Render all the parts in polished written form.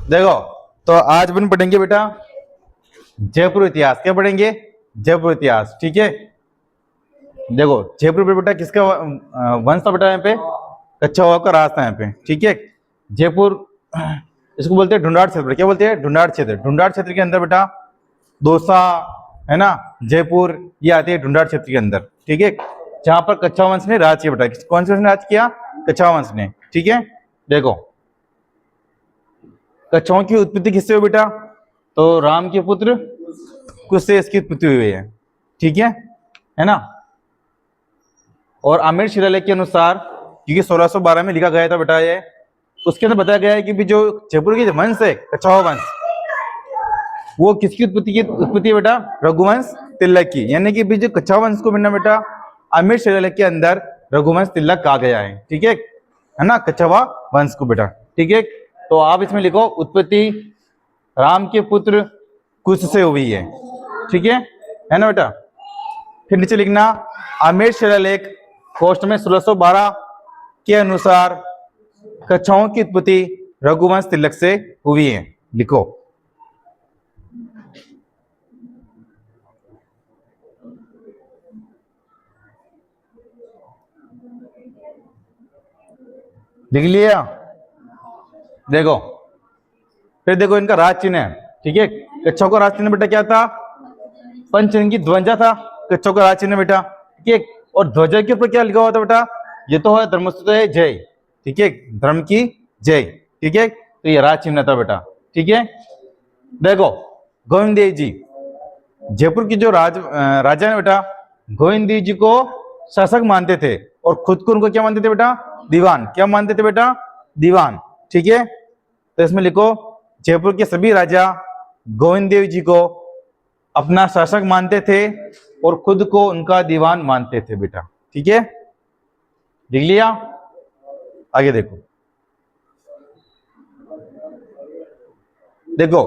देखो, तो आज अपन पढ़ेंगे बेटा जयपुर इतिहास। क्या पढ़ेंगे? जयपुर इतिहास। ठीक है। देखो, जयपुर पे बेटा किसका वंश था बेटा? यहाँ पे कच्छवाहा का राज था यहाँ पे। ठीक है। जयपुर इसको बोलते हैं ढूंढाड़ क्षेत्र। क्या बोलते हैं? ढूंढाड़ क्षेत्र। ढूंढाड़ क्षेत्र के अंदर बेटा दौसा है ना, जयपुर, ये आती है ढूंढाड़ क्षेत्र के अंदर। ठीक है। जहां पर कच्छवाहा वंश ने राज किया बेटा। कौन से वंश ने राज किया? कच्छवाहा वंश ने। ठीक है। देखो, कच्छवाओं की उत्पत्ति किससे हुई बेटा? तो राम के पुत्र कुश से इसकी उत्पत्ति हुई है। ठीक है ना। और आमेर शिलालेख के अनुसार, क्योंकि 1612 में लिखा गया था बेटा ये, उसके अंदर बताया गया है कि भी जो जयपुर की वंश है कच्छवाहा वंश, वो किसकी उत्पत्ति है बेटा? रघुवंश तिलक की। यानी कि भी जो कच्छवाहा वंश को बेटा आमेर शिलालेख के अंदर रघुवंश तिलक कहा गया है। ठीक है ना, कच्छवाहा वंश को बेटा। ठीक है। तो आप इसमें लिखो उत्पत्ति राम के पुत्र कुश से हुई है। ठीक है ना बेटा। फिर नीचे लिखना आमेर शिलालेख कोष्ठ में 1612 के अनुसार कच्छाओं की उत्पत्ति रघुवंश तिलक से हुई है। लिखो। लिख लिया? देखो, फिर देखो इनका राज चिन्ह है। ठीक है। कच्छाओं का राज चिन्ह बेटा क्या था? पंचरंगी ध्वजा था कच्छाओं का राज चिन्ह बेटा। ठीक है। और ध्वजा के ऊपर क्या लिखा हुआ था बेटा? ये तो है धर्मस्तुते जय। ठीक है, धर्म की जय। ठीक है। तो ये राज चिन्ह था बेटा। ठीक है। देखो, गोविंद देव जी जयपुर की जो राजा ने बेटा, गोविंद देव जी को शासक मानते थे और खुद को उनको क्या मानते थे बेटा? दीवान। क्या मानते थे बेटा? दीवान। ठीक है। तो इसमें लिखो जयपुर के सभी राजा गोविंद देव जी को अपना शासक मानते थे और खुद को उनका दीवान मानते थे बेटा। ठीक है। लिख लिया? आगे देखो। देखो,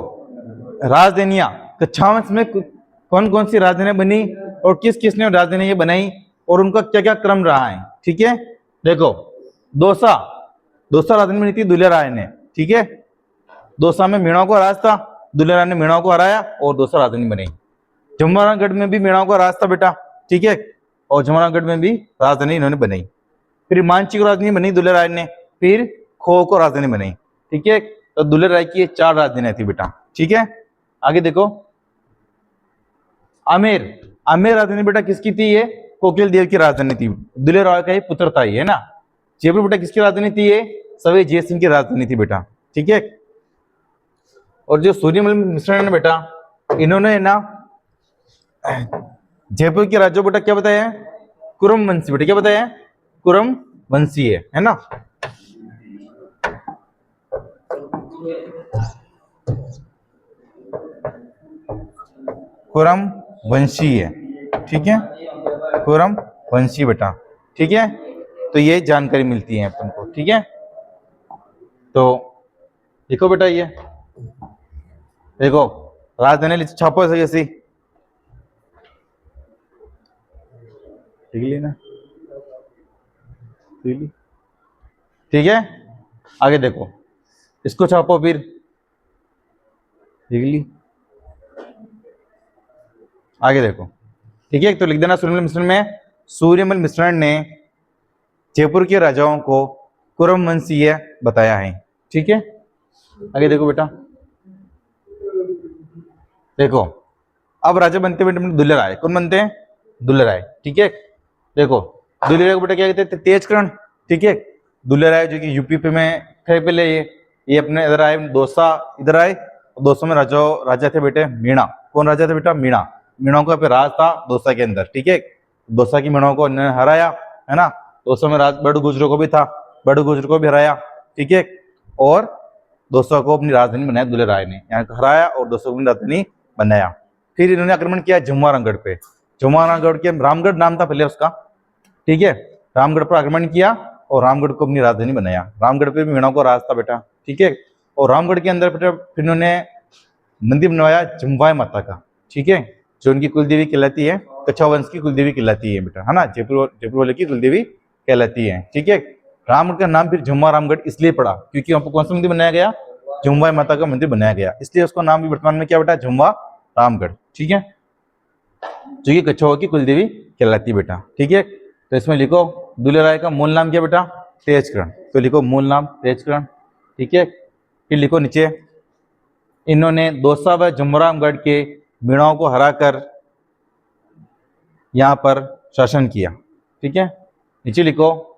राजधानियां कच्छावा वंश में कौन कौन सी राजधानियां बनी और किस किसने राजधानी बनाई और उनका क्या क्या क्रम रहा है। ठीक है। देखो, दौसा राजधानी बनी थी दुल्हे राय ने। ठीक है। दौसा में मीणाओं का राज था, दुल्हे राय ने मीणाओं को हराया और दौसा राजधानी बनी। जमवारागढ़ में भी मीणाओं का राज था बेटा। ठीक है। और जमवारागढ़ में भी राजधानी इन्होंने बनाई। फिर मांची को राजधानी बनी दुल्हे राय ने, फिर खो को राजधानी बनाई। ठीक है। तो दुल्हे राय की 4 राजधानियां थी बेटा। ठीक है। आगे देखो, आमेर राजधानी बेटा किसकी थी? ये कोकिल देव की राजधानी थी। दुल्हे राय का ही पुत्र था ये, है ना। जयपुर बेटा किसकी राजधानी थी? ये सवाई जय सिंह की राजधानी थी बेटा। ठीक है। और जो सूर्यमल मिश्रण है बेटा, इन्होंने ना जयपुर के राज्यों बेटा क्या बताया? कुरम वंशी बेटा। क्या बताया? कुरम वंशी है ना। कुरम वंशी है। ठीक है, कुरम वंशी बेटा। ठीक है। तो ये जानकारी मिलती है अपन को। ठीक है। तो देखो बेटा, ये देखो राजधानी छापो ऐसी ना। ठीक है। आगे देखो, इसको छापो फिर। लिख ली? आगे देखो। ठीक है। तो लिख देना सूर्यमल मिश्रण में, सूर्यमल मिश्रण ने जयपुर के राजाओं को कुरम वंशीय बताया है। ठीक है। आगे देखो बेटा। देखो, अब राजा बनते बेटा दुल्हे राय। कौन बनते हैं? दुल्हे राय। ठीक है। देखो, दुल्हे राय को बेटा क्या कहते थे? तेजकरण। ठीक है। दुल्हे राय जो कि यूपी पे में थे पहले, ये अपने इधर आए, दौसा इधर आए। दौसा में राजा थे बेटे मीणा। कौन राजा थे बेटा? मीणा। मीणाओं का राज था दौसा के अंदर। ठीक है। दौसा की मीणाओं को इन्होंने हराया, है ना। दौसा में राज बड़ू गुजरों को भी था, बड़ू गुजरों को भी हराया। ठीक है। और दौसा को अपनी राजधानी बनाया दुल्हे राय ने, यहाँ हराया और दौसा को अपनी राजधानी बनाया। फिर इन्होंने आक्रमण किया जमवारागढ़ पे। जमवारागढ़ के रामगढ़ नाम था पहले उसका। ठीक है। रामगढ़ पर आक्रमण किया और रामगढ़ को अपनी राजधानी बनाया। रामगढ़ पे भी मीणाओं का राज था बेटा। ठीक है। और रामगढ़ के अंदर बेटा फिर इन्होंने मंदिर बनवाया जमवाय माता का। ठीक है। जो उनकी कुलदेवी कहलाती है, कच्छावा वंश की कुलदेवी कहलाती है बेटा, है ना। जयपुर वाले की कुलदेवी कहलाती है। ठीक है। रामगढ़ का नाम फिर जमवा रामगढ़ इसलिए पड़ा क्योंकि वहां पर कौन सा मंदिर बनाया गया? झुमवा माता का मंदिर बनाया गया, इसलिए उसका नाम भी वर्तमान में क्या बेटा, झुमवा रामगढ़। ठीक है, जो कि कछवाओं की कुलदेवी कहलाती बेटा। ठीक है, तो इसमें लिखो दुलेराय का मूल नाम क्या बेटा, तेजकरण। तो लिखो मूल नाम तेजकरण। ठीक है, फिर लिखो नीचे, इन्होंने दौसा व झुमरामगढ़ के मीणाओं को हराकर यहाँ पर शासन किया। ठीक है, नीचे लिखो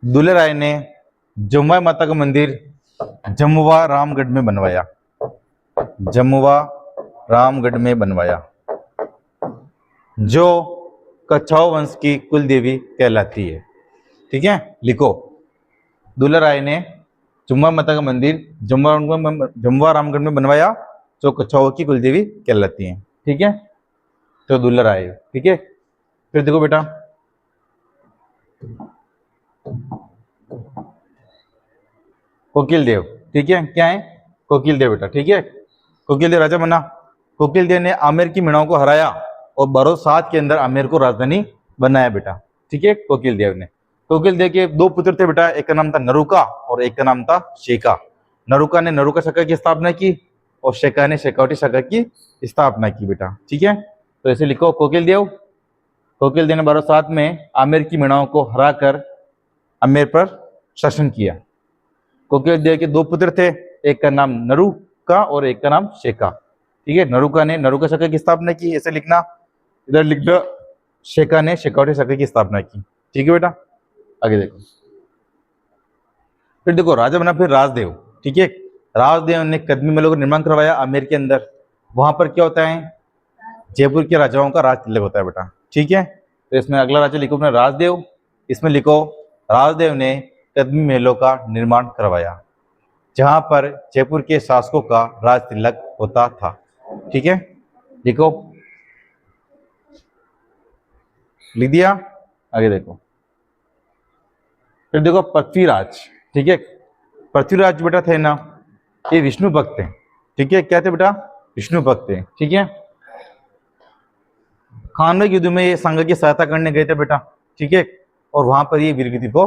दुलेराय ने झुमवा माता का मंदिर झुमवा रामगढ़ में बनवाया, झुमवा रामगढ़ में बनवाया, जो कछाऊ वंश की कुल देवी कहलाती है। ठीक है, लिखो दुलेराय ने झुमवा माता का मंदिर झुमवा रामगढ़ में बनवाया, जो कछाऊ की कुल देवी कहलाती है। ठीक है, तो दुलेराय। ठीक है, फिर देखो बेटा कोकिल देव। ठीक है, क्या है, कोकिल देव बेटा। ठीक है, कोकिल देव राजा बना। कोकिल देव ने आमेर की मीणाओं को हराया और 1207 के अंदर आमेर को राजधानी बनाया बेटा। ठीक है, कोकिल देव ने। कोकिल देव के दो पुत्र थे बेटा, एक का नाम था नरुका और एक का नाम था शेका। नरुका ने नरुका शाखा की स्थापना की और शेका ने शेखावटी शाखा की स्थापना की बेटा। ठीक है, तो ऐसे लिखो कोकिल देव ने 1207 में आमेर की मीणाओं को हराकर आमेर पर शासन किया। कोकिल देव के दो पुत्र थे, एक का नाम नरुका और एक का नाम शेका। ठीक है, नरुका ने नरुका शाखा की स्थापना की, ऐसे लिखना, इधर लिख दो शेका ने शेखावटी शाखा की स्थापना की। ठीक है बेटा, आगे देखो, फिर देखो राजा बना फिर राजदेव। ठीक है, राजदेव ने कदमी महलों का निर्माण करवाया आमेर के अंदर। वहां पर क्या होता है, जयपुर के राजाओं का राज तिलक होता है बेटा। ठीक है, तो इसमें अगला राजा लिखो अपना राजदेव। इसमें लिखो राजदेव ने कदमी महलों का निर्माण करवाया, जहां पर जयपुर के शासकों का राज तिलक होता था। ठीक है, लिखो, लिख दिया, आगे देखो, फिर देखो पृथ्वीराज। ठीक है, पृथ्वीराज बेटा थे ना, ये विष्णु भक्त थे। ठीक है, क्या थे बेटा, विष्णु भक्त थे। ठीक है, खानवा युद्ध में ये संघ की सहायता करने गए थे बेटा। ठीक है, और वहां पर ये वीरगति को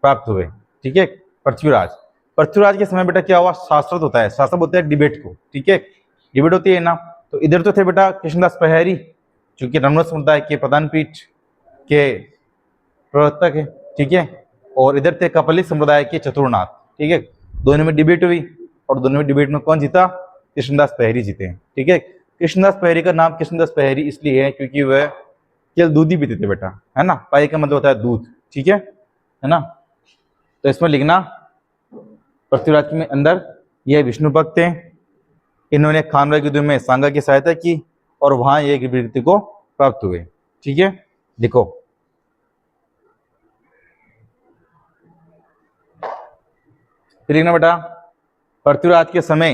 प्राप्त हुए। ठीक है, पृथ्वीराज के समय बेटा क्या हुआ, शास्त्रत होता है, शास्त्र बोलते हैं डिबेट को। ठीक है, डिबेट होती है ना, तो इधर तो थे बेटा कृष्णदास पहरी, जो कि रमण समुदाय के प्रधान पीठ के प्रवर्तक है। ठीक है, और इधर थे कपलिक समुदाय के चतुरनाथ। ठीक है, दोनों में डिबेट हुई और दोनों में डिबेट में कौन जीता, कृष्णदास पहरी जीते। ठीक है, कृष्णदास पहरी का नाम कृष्णदास पहरी इसलिए है क्योंकि वह केवल दूध ही पीते थे बेटा, है ना, पाई का मतलब होता है दूध। ठीक है ना, तो इसमें लिखना पृथ्वीराज के अंदर यह विष्णु भक्त थे, इन्होंने खानवा युद्ध में सांगा की सहायता की और वहां ये वीरगति को प्राप्त हुए। ठीक है, लिखो, फिर लिखना बेटा पृथ्वीराज के समय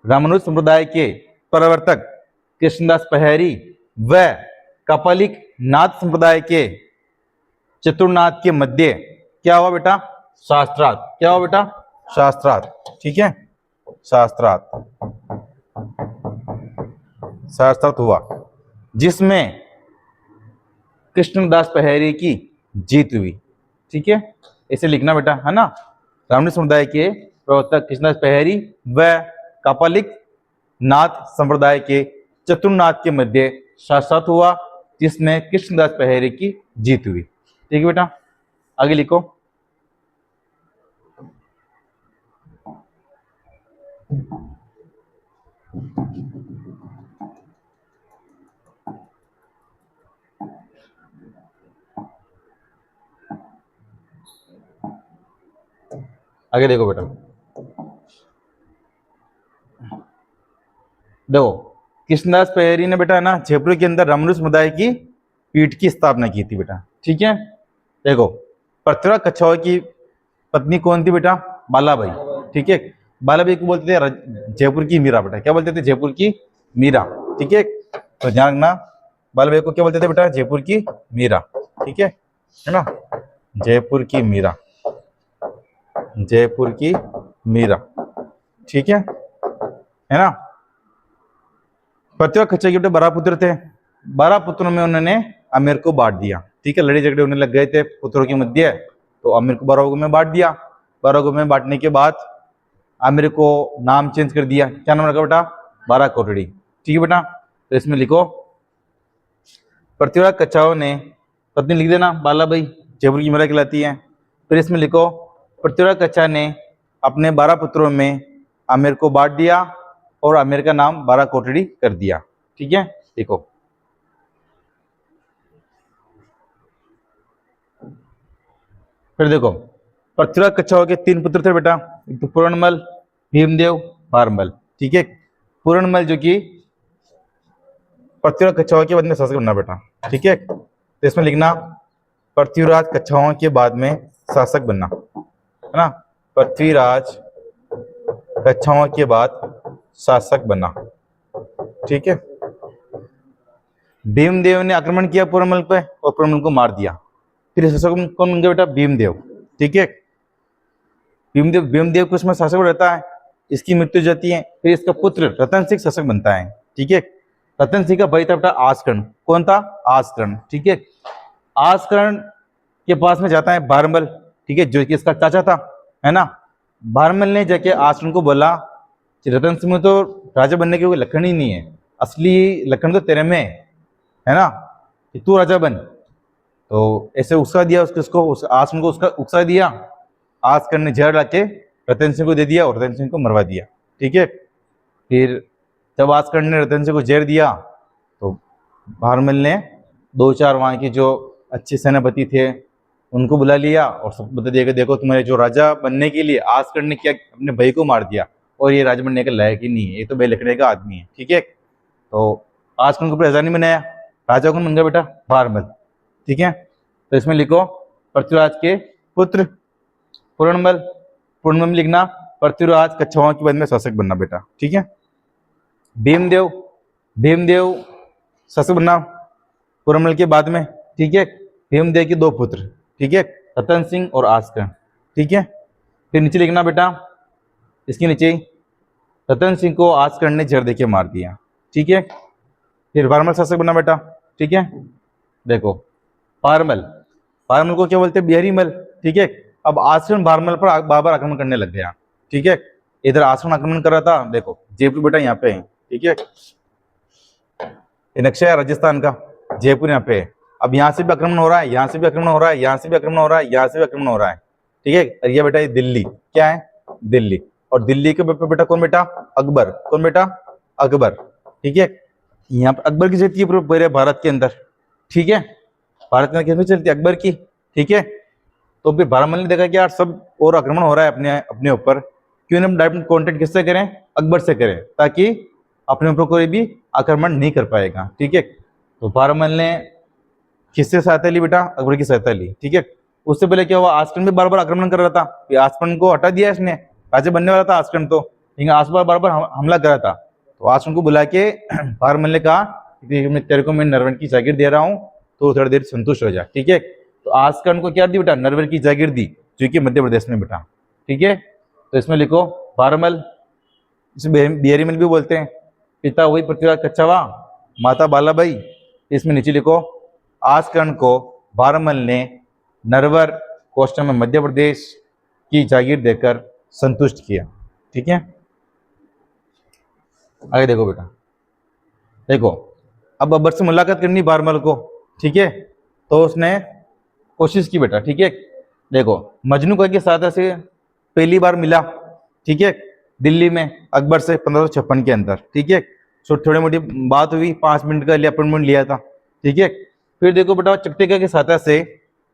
रामानुज संप्रदाय के प्रवर्तक कृष्णदास पहरी व कपालिक नाथ संप्रदाय के चतुरनाथ के मध्य क्या हुआ बेटा, शास्त्रार्थ। क्या हुआ बेटा, शास्त्रार्थ। ठीक है, शास्त्रार्थ हुआ, जिसमें कृष्णदास पहरी की जीत हुई। ठीक है, इसे लिखना बेटा, है ना, रामानुज समुदाय के प्रवर्तक कृष्णदास पहरी व कपालिक नाथ संप्रदाय के चतुरनाथ के मध्य शास्त्रार्थ हुआ, जिसमें कृष्णदास पहरी की जीत हुई। ठीक है बेटा, आगे लिखो, आगे देखो बेटा, देखो कृष्णदास पहरी ने बेटा ना जयपुर के अंदर रामानुज समुदाय की पीठ की स्थापना की थी बेटा। ठीक है, देखो पृथ्वीराज कछवाहा की पत्नी कौन थी बेटा, बालाबाई। ठीक है, बालाबाई को बोलते थे जयपुर की मीरा बेटा, क्या बोलते थे, जयपुर की मीरा। ठीक है, तो ध्यान रखना, बालाबाई को क्या बोलते थे बेटा, जयपुर की मीरा। ठीक है ना, जयपुर की मीरा, जयपुर की मीरा। ठीक है ना, पृथ्वीराज कछवाहा के बेटे 12 पुत्र थे। 12 पुत्रों में उन्होंने आमिर को बांट दिया। ठीक है, लड़ाई झगड़े होने लग गए थे पुत्रों के मध्य, तो आमिर को 12 भागों में बांट दिया। 12 भागों में बांटने के बाद आमिर को नाम चेंज कर दिया। क्या नाम रखा बेटा? 12 कोटड़ी। ठीक है बेटा, तो इसमें लिखो पृथ्वीराज कच्छावा ने, पत्नी लिख देना बालाबाई, जयपुर की मीरा कहलाती है। फिर इसमें लिखो पृथ्वीराज कच्छा ने अपने 12 पुत्रों में आमिर को बांट दिया और आमिर का नाम 12 कोटड़ी कर दिया। ठीक है, देखो फिर देखो पृथ्वीराज कच्छावा के 3 पुत्र थे बेटा, एक तो पूर्णमल, भीमदेव, भारमल। ठीक है, पूर्णमल जो कि पृथ्वीराज कच्छावा के बाद में शासक बनना बेटा। ठीक है, तो इसमें लिखना पृथ्वीराज कच्छावा के बाद में शासक बनना, है ना, पृथ्वीराज कच्छावा के बाद शासक बनना। ठीक है, भीमदेव ने आक्रमण किया पूर्णमल पे और पूर्णमल को मार दिया। फिर शासक कौन बन गया बेटा? भीमदेव। ठीक है, भीमदेव कुछ में शासक रहता है, इसकी मृत्यु हो जाती है, फिर इसका पुत्र रतन सिंह शासक बनता है। ठीक है, रतन सिंह का भाई था बेटा आसकर्ण। कौन था? आसकर्ण। ठीक है, आसकर्ण के पास में जाता है भारमल, ठीक है, जो कि इसका चाचा था, है ना। भारमल ने जाके आसकर्ण को बोला कि रतन सिंह में तो राजा बनने के कोई लक्षण ही नहीं है, असली लक्षण तो तेरे में है ना, कि तू राजा बन। तो ऐसे उकसा दिया उसको आसकर्ण को उसका उकसा दिया। आसकर्ण ने जहर लाके रतन सिंह को दे दिया और रतन सिंह को मरवा दिया। ठीक है, फिर जब आसकर्ण ने रतन सिंह को जहर दिया तो भारमल ने 2-4 वहाँ के जो अच्छे सेनापति थे उनको बुला लिया और सबको बता दिया कि देखो तुम्हारे जो राजा बनने के लिए आसकर्ण ने क्या अपने भाई को मार दिया और ये राजा बनने के लायक ही नहीं है, ये तो बेलखने का आदमी है। ठीक है, तो आसकर्ण को ऊपर राजा नहीं बनाया, राजा कौन बन गया बेटा? भारमल। ठीक है, तो इसमें लिखो पृथ्वीराज के पुत्र पूर्णमल, पूर्णमल लिखना पृथ्वीराज कच्छावा के बाद में शासक बनना बेटा। ठीक है, भीमदेव, भीमदेव शासक बनना पूर्णमल के बाद में। ठीक है, भीमदेव के 2 पुत्र, ठीक है, रतन सिंह और आसकर्ण। ठीक है, फिर नीचे लिखना बेटा, इसके नीचे रतन सिंह को आसकर्ण ने जहर देके मार दिया। ठीक है, फिर भारमल शासक बनना बेटा। ठीक है, देखो भारमल, भारमल को क्या बोलते हैं? बिहारी मल। ठीक है, अब आसकर्ण भारमल पर बाबर आक्रमण करने लग गया। ठीक है, इधर आसकर्ण आक्रमण कर रहा था, देखो जयपुर बेटा यहाँ पे है। ठीक है, ये नक्शा है राजस्थान का, जयपुर यहाँ पे है। अब यहाँ से भी आक्रमण हो रहा है, यहाँ से भी आक्रमण हो रहा है, यहाँ से भी आक्रमण हो रहा है, यहाँ से भी आक्रमण हो रहा है। ठीक है, और ये बेटा ये दिल्ली, क्या है? दिल्ली। और दिल्ली के बेटा कौन बेटा? अकबर। कौन बेटा? अकबर। ठीक है, यहाँ पर अकबर की चलती है पूरे भारत के अंदर। ठीक है, भारत में कैसे चलती है? अकबर की। ठीक है, तो फिर भारमल ने देखा कि यार सब और आक्रमण हो रहा है अपने अपने ऊपर, क्यों ना हम डायरेक्ट कॉन्टेक्ट किससे करें? अकबर से करें, ताकि अपने ऊपर कोई भी आक्रमण नहीं कर पाएगा। ठीक है, तो भारमल ने किससे सहायता ली बेटा? अकबर की सहायता ली। ठीक है, उससे पहले क्या हुआ? आसकर्ण भी बार बार आक्रमण कर रहा था, फिर आसकर्ण को हटा दिया इसने, राजा बनने वाला था आसकर्ण, तो लेकिन आसपास बार बार हमला कर रहा था। तो आसकर्ण को बुला के भारमल ने कहा कि तेरे को मैं नरवन की जागीर दे रहा हूँ, तो थोड़ी देर संतुष्ट हो जा। ठीक है, तो आसकर्ण को क्या दी बेटा? नरवन की जागीर दी, जो कि मध्य प्रदेश में बेटा। ठीक है, तो इसमें लिखो भारमल, इसे बिहारी मल भी बोलते हैं। पिता वही पृथ्वीराज कच्छावा, माता बालाबाई। इसमें नीचे लिखो आसकर्ण को भारमल ने नरवर कोस्टल में मध्य प्रदेश की जागीर देकर संतुष्ट किया। ठीक है, आगे देखो बेटा, देखो अब अकबर से मुलाकात करनी भारमल को। ठीक है, तो उसने कोशिश की बेटा। ठीक है, देखो मजनू के साथ से पहली बार मिला। ठीक है, दिल्ली में अकबर से 1556 के अंदर। ठीक है, थोड़ी मोटी बात हुई, 5 मिनट का लिए अपॉइंटमेंट लिया था। ठीक है, फिर देखो बेटा चकटेका के साथ से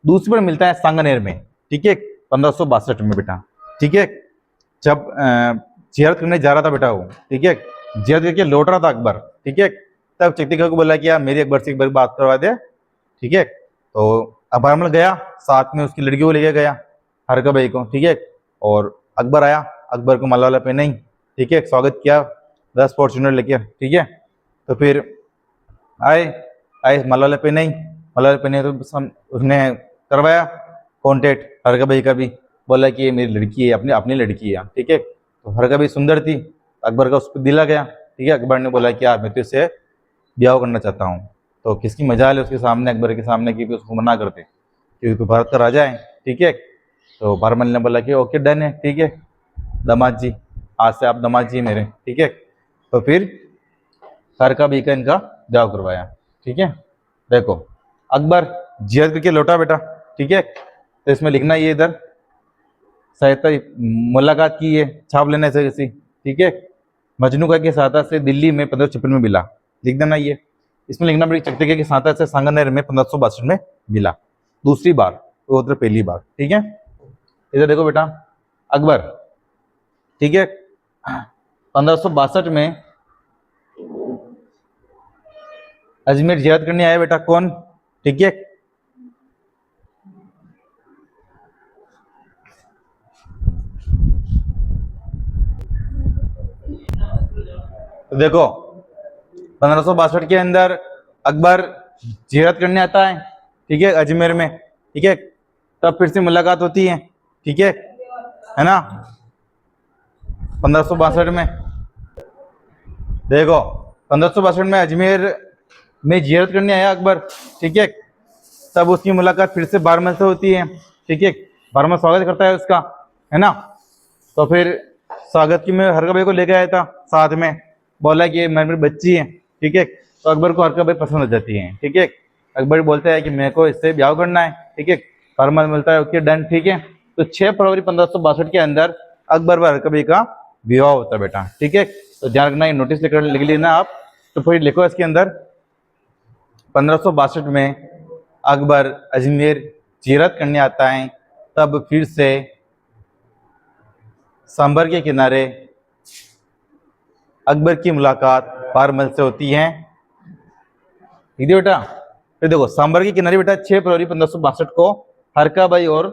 दूसरी बार मिलता है सांगानेर में। ठीक है, 1562 में बेटा। ठीक है, जब जियारत करने जा रहा था बेटा वो। ठीक है, जियारत करके लौट रहा था अकबर। ठीक है, तब चकटेका को बोला कि यार मेरी अकबर से एक बार बात करवा दे। ठीक है, तो अब भारमल गया, साथ में उसकी लड़की को लेके गया, हरका भाई को। ठीक है, और अकबर आया, अकबर को माला वाला पहनाई। ठीक है, स्वागत किया 10 फॉर्चूनर लेके। ठीक है, तो फिर आए माला वाला पहनाई, माला वाला पहने तो उसने करवाया कॉन्टेक्ट हरका भाई का भी, बोला कि ये मेरी लड़की है, अपनी लड़की है। ठीक है, तो हरका भाई सुंदर थी, अकबर का उसको दिला गया। ठीक है, अकबर ने बोला कि यार मैं तो इससे ब्याह करना चाहता हूँ। तो किसकी मजाल है उसके सामने, अकबर के सामने, कि उसको मना करते क्योंकि तू भारत का राजा है, ठीक है। तो बारमल ने बोला कि ओके डन है, ठीक है दामाद जी, आज से आप दामाद जी मेरे, ठीक है। तो फिर हरका बी का इनका ब्याह करवाया, ठीक है। देखो अकबर जियत करके लौटा बेटा, ठीक है। तो इसमें लिखना ये इधर सहायता मुलाकात की है, छाप लेना ऐसे किसी, ठीक है। मजनू की सहायता से दिल्ली में 1556 में मिला, लिख देना ये। इसमें लिखना पड़ेगा चकते की सहायता से सांगनेर में 1562 में मिला, दूसरी बार, वो उधर पहली बार, ठीक है। इधर देखो बेटा अकबर, ठीक है, 1562 में अजमेर जियारत करने आया बेटा, कौन, ठीक है। तो देखो 1562 के अंदर अकबर जियारत करने आता है, ठीक है, अजमेर में, ठीक है। तब फिर से मुलाकात होती है, ठीक है ना, 1562 में। देखो 1562 में अजमेर में जियारत करने आया अकबर, ठीक है। तब उसकी मुलाकात फिर से बारमल से होती है, ठीक है। बारमल स्वागत करता है उसका, है ना। तो फिर स्वागत की मैं हरका भाई को लेके आया था साथ में, बोला कि मेरी बच्ची है, ठीक है। तो अकबर को हरका भाई पसंद हो जाती है, ठीक है। अकबर बोलता है कि मेरे को इससे ब्याह करना है, ठीक है। बारमल मिलता है ओके डन, ठीक है। तो 6 फरवरी 1562 के अंदर अकबर व हरका भाई का विवाह होता है बेटा, ठीक है। तो ध्यान रखना, ये नोटिस लेकर लिख लेना आप। तो फिर लिखो इसके अंदर 1562 में अकबर अजमेर जियारत करने आता है, तब फिर से सांबर के किनारे अकबर की मुलाकात बारमल से होती है, ठीक है बेटा। फिर देखो सांबर के किनारे बेटा 6 फरवरी 1562 को हरका भाई और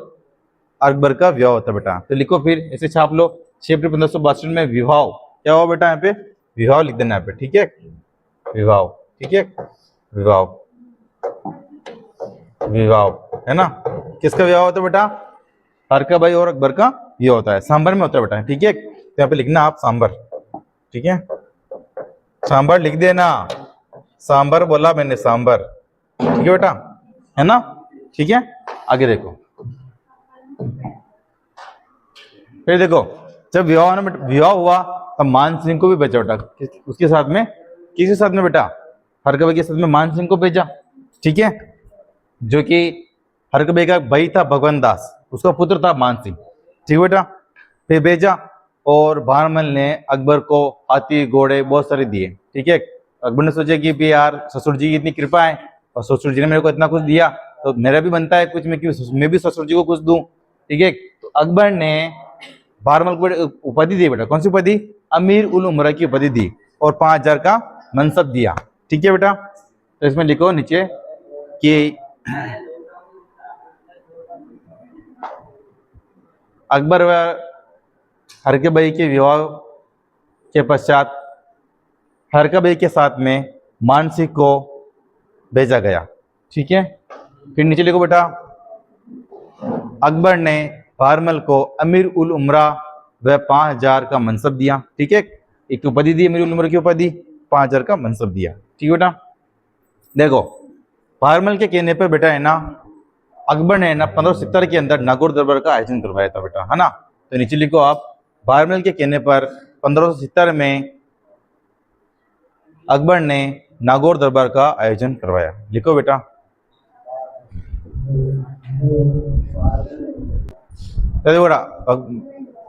अकबर का विवाह होता है बेटा। तो लिखो फिर ऐसे छाप लो, 6 अप्रैल 1562 में विवाह क्या हुआ बेटा, यहाँ पे विवाह लिख देना यहाँ पे, ठीक है, विवाह, ठीक है, विवाह, विवाह, है ना। किसका विवाह होता है बेटा, हरका भाई और अकबर का विवाह होता है, सांबर में होता है बेटा, ठीक है। तो यहाँ पे लिखना आप सांबर, ठीक है, सांबर लिख देना, सांबर बोला मैंने, सांबर, ठीक है बेटा, है ना, ठीक है। आगे देखो, फिर देखो जब विवाह हुआ तब मान सिंह को भी भेजा बेटा, उसके साथ में, किसके साथ में बेटा, हरका भाई के साथ में मान सिंह को भेजा, ठीक है, जो कि हरका भाई का भाई था भगवान दास, उसका पुत्र था मान सिंह, ठीक है बेटा। फिर भेजा और बारमल ने अकबर को हाथी घोड़े बहुत सारे दिए, ठीक है। अकबर ने सोचा कि यार ससुर जी की इतनी कृपा है और ससुर जी ने मेरे को इतना कुछ दिया, तो मेरा भी बनता है कुछ, मैं भी ससुर जी को कुछ दूं, ठीक है। तो अकबर ने बारमल को उपाधि दी बेटा, कौन सी उपाधि, अमीर उल उमरा की उपाधि दी और 5000 का मनसब दिया, ठीक है बेटा। तो इसमें लिखो नीचे कि अकबर व हरका भाई के विवाह के पश्चात हरका भाई के साथ में मानसिंह को भेजा गया, ठीक है। फिर नीचे लिखो बेटा, अकबर ने बारमल को अमीर उल उमरा व 5000 का मनसब दिया, ठीक है। एक उपाधि दी अमीर उल उमरा की उपाधि, 5000 का मनसब दिया, ठीक है बेटा। देखो बारमल के कहने पर बेटा है ना, अकबर ने ना 1570 के अंदर नागौर दरबार का आयोजन करवाया था बेटा, है ना। तो नीचे लिखो आप, बारमल के कहने पर 1570 में अकबर ने नागौर दरबार का आयोजन करवाया, लिखो बेटा। बेटा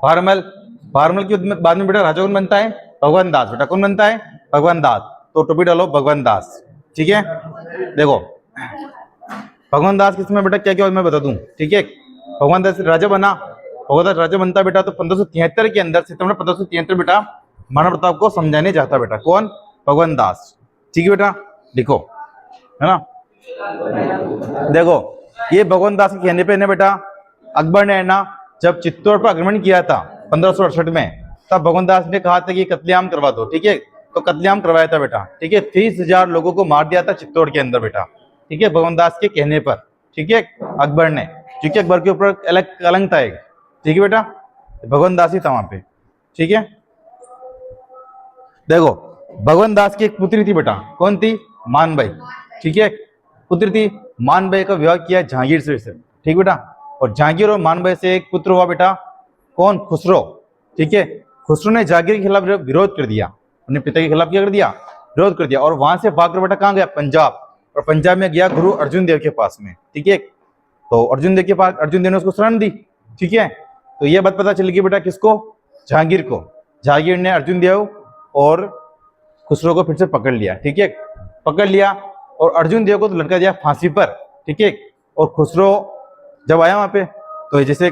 बारमल, बारमल के बाद में बेटा राजा कौन बनता है, भगवान दास, बेटा कौन बनता है, भगवान दास। तो टोपी डालो भगवान दास, ठीक है। देखो भगवान दास किसमें बेटा क्या क्या मैं बता दूं, ठीक है। भगवान दास राजा बना, भगवान दास राजा बनता बेटा तो 1573 के अंदर, सितंबर 1573 बेटा महाराणा प्रताप को समझाने जाता बेटा, कौन, भगवान दास, ठीक है बेटा, लिखो, है ना। देखो ये भगवान दास के कहने पे ना बेटा अकबर ने ना जब चित्तौड़ पर आक्रमण किया था 1568 में, तब भगवान दास ने कहा था कि कत्लेआम करवा दो, ठीक है। तो कत्लेआम करवाया था बेटा, ठीक है। 30,000 लोगों को मार दिया था चित्तौड़ के अंदर बेटा, ठीक है, भगवान दास के कहने पर, ठीक है, अकबर ने, क्योंकि अकबर के ऊपर अलग कलंक था एक, ठीक है बेटा, भगवान दास ही था वहां पे, ठीक है। देखो भगवान दास की एक पुत्री थी बेटा, कौन थी, मानबाई, ठीक है। पुत्र थी, मान भाई का विवाह किया जहांगीर से, ठीक बेटा। और जहांगीर और मान भाई से एक पुत्र हुआ बेटा, कौन? खुसरो, ठीक है। खुसरो ने जहांगीर के खिलाफ विरोध कर दिया, अपने पिता के खिलाफ क्या कर दिया? विरोध कर दिया। और वहां से भागकर बेटा कहाँ गया? पंजाब। और पंजाब में गया गुरु अर्जुन देव के पास में, ठीक है। तो अर्जुन देव के पास, अर्जुन देव ने उसको शरण दी, ठीक है। तो ये बात पता चल गई बेटा किसको? जहांगीर को। जहांगीर ने अर्जुन देव और खुसरो को फिर से पकड़ लिया, ठीक है। पकड़ लिया और अर्जुन देव को तो लटका दिया फांसी पर, ठीक है। और खुसरो जब आया वहां पे, तो जैसे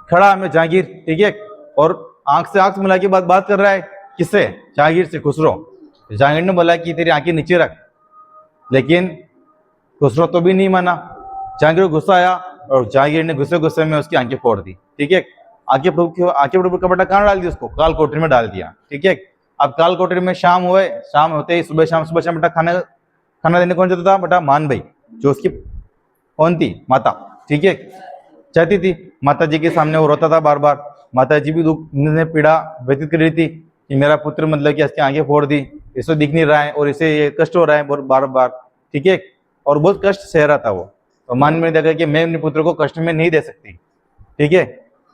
खड़ा है जहांगीर, ठीक है। और आंख से आंख मिला के बात कर रहा है, किससे? जहांगीर से, खुसरो। जहांगीर ने बोला कि तेरी आंखें नीचे रख, लेकिन खुसरो तो भी नहीं माना। जहांगीर को गुस्सा आया और जहांगीर ने गुस्से गुस्से में उसकी आंखें फोड़ दी, ठीक है। आंखें फोड़ का बेटा कहाँ डाल दी? उसको काल कोठरी में डाल दिया, ठीक है। अब काल कोठरी में शाम हुए, शाम होते ही सुबह शाम बेटा खाना देने कौन जाता था बेटा? मान भाई, जो उसकी कौन थी? माता, ठीक है। चाहती थी माता जी के सामने, वो रोता था बार बार। माता जी भी दुख ने पीड़ा व्यतीत कर रही थी कि मेरा पुत्र मतलब कि इसकी आंखें फोड़ दी, इसे दिख नहीं रहा है और इसे ये कष्ट हो रहा है बार बार, ठीक है। और बहुत कष्ट सह रहा था वो। तो मान भाई ने देखा कि मैं अपने पुत्र को कष्ट में नहीं दे सकती, ठीक है।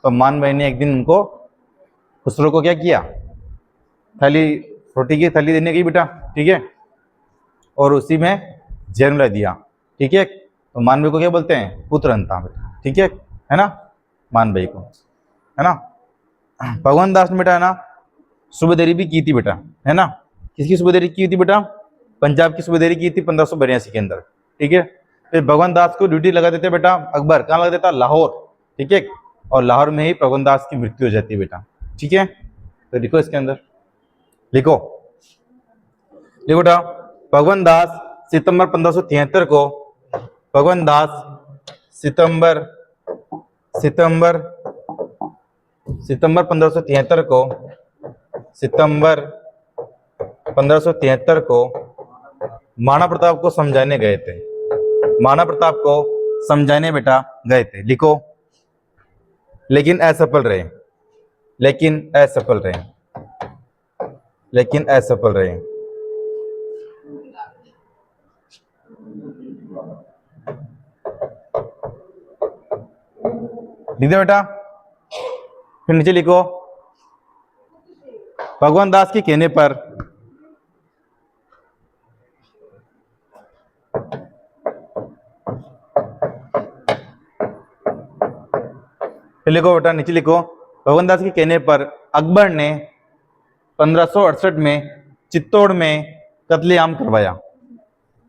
तो मान भाई ने एक दिन उनको, खुसरो को क्या किया? थाली, रोटी की थाली देने की बेटा, ठीक है। और उसी में जन्म ले दिया, ठीक है। तो मान भाई को क्या बोलते हैं? पुत्रहंता बेटा, ठीक है ना। मान भाई को, है ना। भगवान दास ने बेटा, है ना, सूबेदारी भी की थी बेटा, है ना। किसकी सूबेदारी की थी बेटा? पंजाब की सूबेदारी की थी 1582 के अंदर, ठीक है। फिर भगवान दास को ड्यूटी लगा देते बेटा अकबर, कहाँ लगा देता? लाहौर, ठीक है। और लाहौर में ही भगवान दास की मृत्यु हो जाती है बेटा, ठीक है। तो लिखो इसके अंदर, लिखो लिखो बेटा। भगवान दास सितंबर 1573 को, भगवान दास सितंबर सितंबर सितंबर 1573 को, सितंबर 1573 को महाराणा प्रताप को समझाने गए थे। महाराणा प्रताप को समझाने बेटा गए थे, लिखो। लेकिन असफल रहे, लेकिन असफल रहे, लेकिन असफल रहे। लिख दो बेटा। फिर नीचे लिखो, भगवान दास के कहने पर फिर लिखो बेटा, नीचे लिखो। भगवान दास के कहने पर अकबर ने 1568 में चित्तौड़ में कत्लेआम करवाया,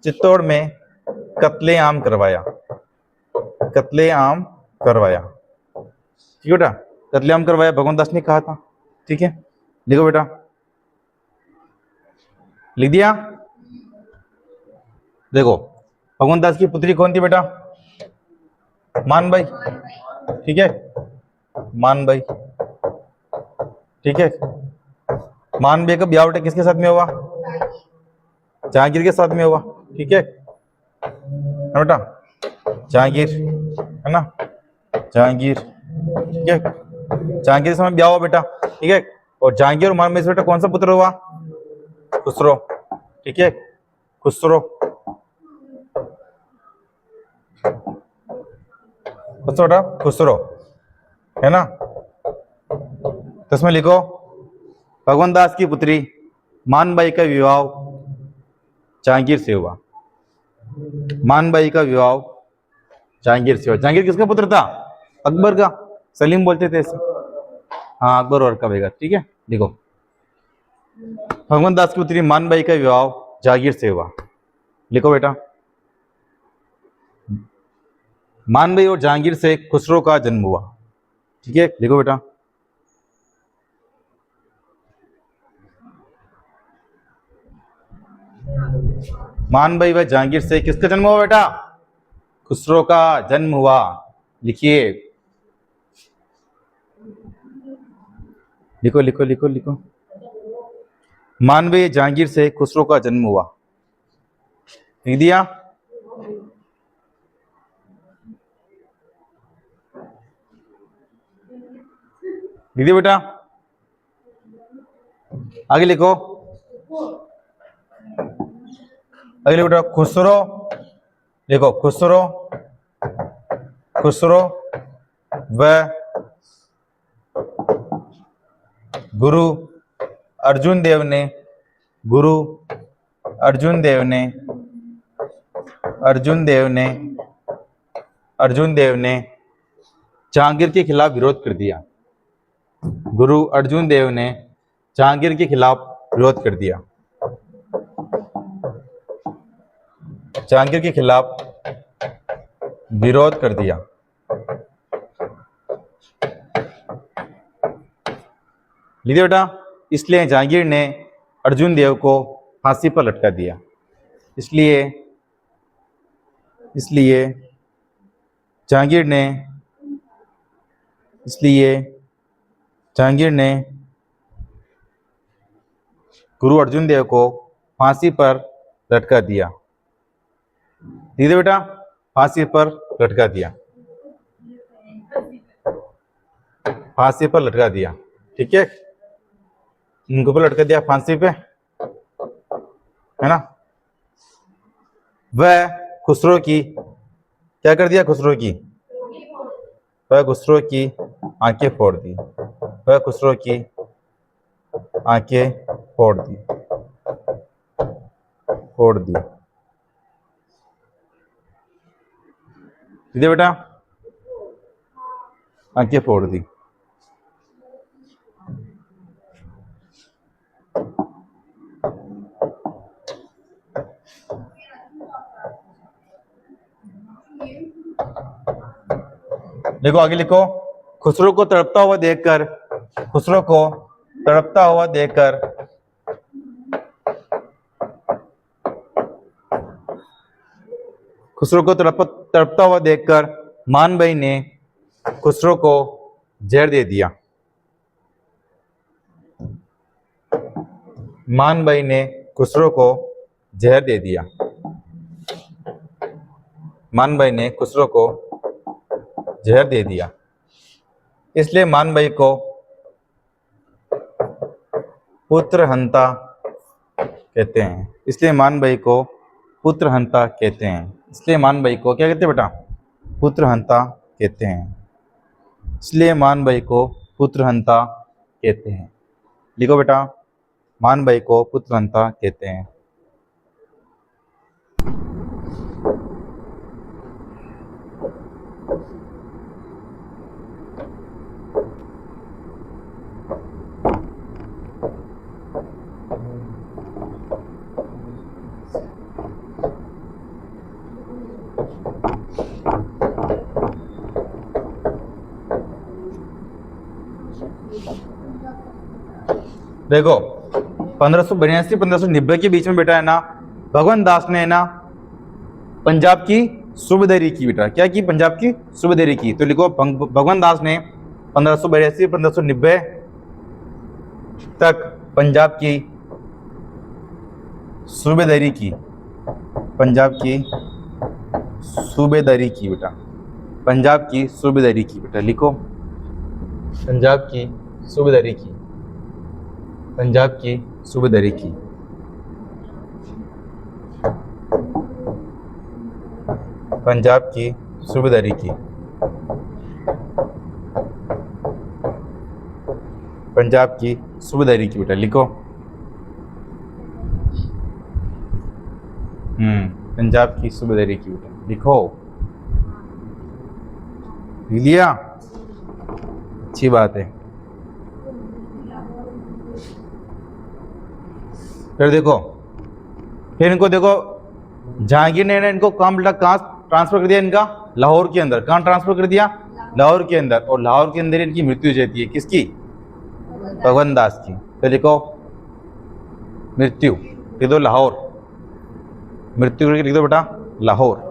चित्तौड़ में कत्लेआम करवाया, कत्लेआम करवाया, ठीक है बेटा। कत्लेआम करवाया भगवान दास ने कहा था, ठीक है। लिखो बेटा, लिख दिया। देखो, भगवान दास की पुत्री कौन थी बेटा? मान भाई, ठीक है। मान भाई, ठीक है। मान भाई का ब्याह बेटा किसके साथ में हुआ? जहांगीर के साथ में हुआ, ठीक है बेटा। जहांगीर, है ना, जहांगीर, ठीक है। जहांगीर के समय ब्याह हुआ बेटा, ठीक है। और जहांगीर और मान भाई से बेटा कौन सा पुत्र हुआ? खुसरो, ठीक है। खुसरो, बेटा खुसरो, है ना। तो इसमें लिखो, भगवान दास की पुत्री मानबाई का विवाह जहांगीर से हुआ। मानबाई का विवाह जहांगीर से हुआ। जहांगीर किसका पुत्र था? अकबर का। सलीम बोलते थे इसे, हाँ, अकबर और का बेटा, ठीक है। लिखो, भगवान दास की पुत्री मानबाई का विवाह जहांगीर से हुआ। लिखो बेटा, मानबाई और जहांगीर से खुसरो का जन्म हुआ, ठीक है। लिखो बेटा, मानबाई व जहांगीर से किसका जन्म हुआ बेटा? खुसरो का जन्म हुआ। लिखिए, लिखो लिखो लिखो लिखो। मानबाई जहांगीर से खुसरो का जन्म हुआ। लिख दिया। लिख दिया बेटा। आगे लिखो, अगले बेटा खुसरो, देखो खुसरो, खुसरो व गुरु अर्जुन देव ने, गुरु अर्जुन देव ने, अर्जुन देव ने, अर्जुन देव ने जहांगीर के खिलाफ विरोध कर दिया। गुरु अर्जुन देव ने जहांगीर के खिलाफ विरोध कर दिया। जहांगीर के खिलाफ विरोध कर दिया। लीजिए बेटा, इसलिए जहांगीर ने अर्जुन देव को फांसी पर लटका दिया। इसलिए जहांगीर ने गुरु अर्जुन देव को फांसी पर लटका दिया। दीदी बेटा, फांसी पर लटका दिया, फांसी पर लटका दिया, ठीक है, इनको पर लटका दिया फांसी पे, है ना। वह खुसरो की क्या कर दिया, खुसरो की, वह खुसरो की आंखें फोड़ दी, वह खुसरो की आंखें फोड़ दी, फोड़ दी। ठीक है बेटा, आंखें फोड़ दी। देखो आगे लिखो, खुसरो को तड़पता हुआ देखकर, खुसरो को तड़पता हुआ देखकर खुसरो को तड़पता हुआ देखकर मान भाई ने खुसरो को जहर दे दिया। मान भाई ने खुसरो को जहर दे दिया। मान भाई ने खुसरो को जहर दे दिया। इसलिए मान भाई को पुत्रहंता कहते हैं। इसलिए मान भाई को पुत्रहंता कहते हैं। इसलिए मान भाई को क्या कहते हैं बेटा, पुत्रहंता कहते हैं। इसलिए मान भाई को पुत्रहंता कहते हैं। लिखो बेटा, मान भाई को पुत्रहंता कहते हैं। देखो 1582-1590 के बीच में बेटा है ना, भगवान दास ने है ना पंजाब की सूबेदारी की बेटा। क्या की, पंजाब की सूबेदारी की। तो लिखो भगवान दास ने 1582-1590 तक पंजाब की सूबेदारी की, पंजाब की सूबेदारी की बेटा, पंजाब की सूबेदारी की बेटा। लिखो पंजाब की सूबेदारी की, पंजाब की सूबेदारी की। पंजाब की सूबेदारी की, पंजाब की सूबेदारी की बेटा। लिखो पंजाब की सूबेदारी की बेटा। लिखो, लिया, अच्छी बात है। फिर देखो, फिर इनको देखो, जहांगीर ने इनको कहाँ बेटा, कहाँ ट्रांसफर कर दिया, इनका लाहौर के अंदर। कहाँ ट्रांसफर कर दिया, लाहौर के अंदर। और लाहौर के अंदर इनकी मृत्यु हो जाती है, किसकी, भगवान दास की। तो लिखो मृत्यु, लिख दो लाहौर, मृत्यु करके लिख दो बेटा लाहौर।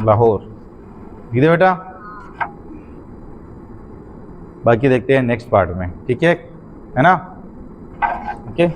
लाहौर, ठीक है बेटा। बाकी देखते हैं नेक्स्ट पार्ट में, ठीक है ना, ओके।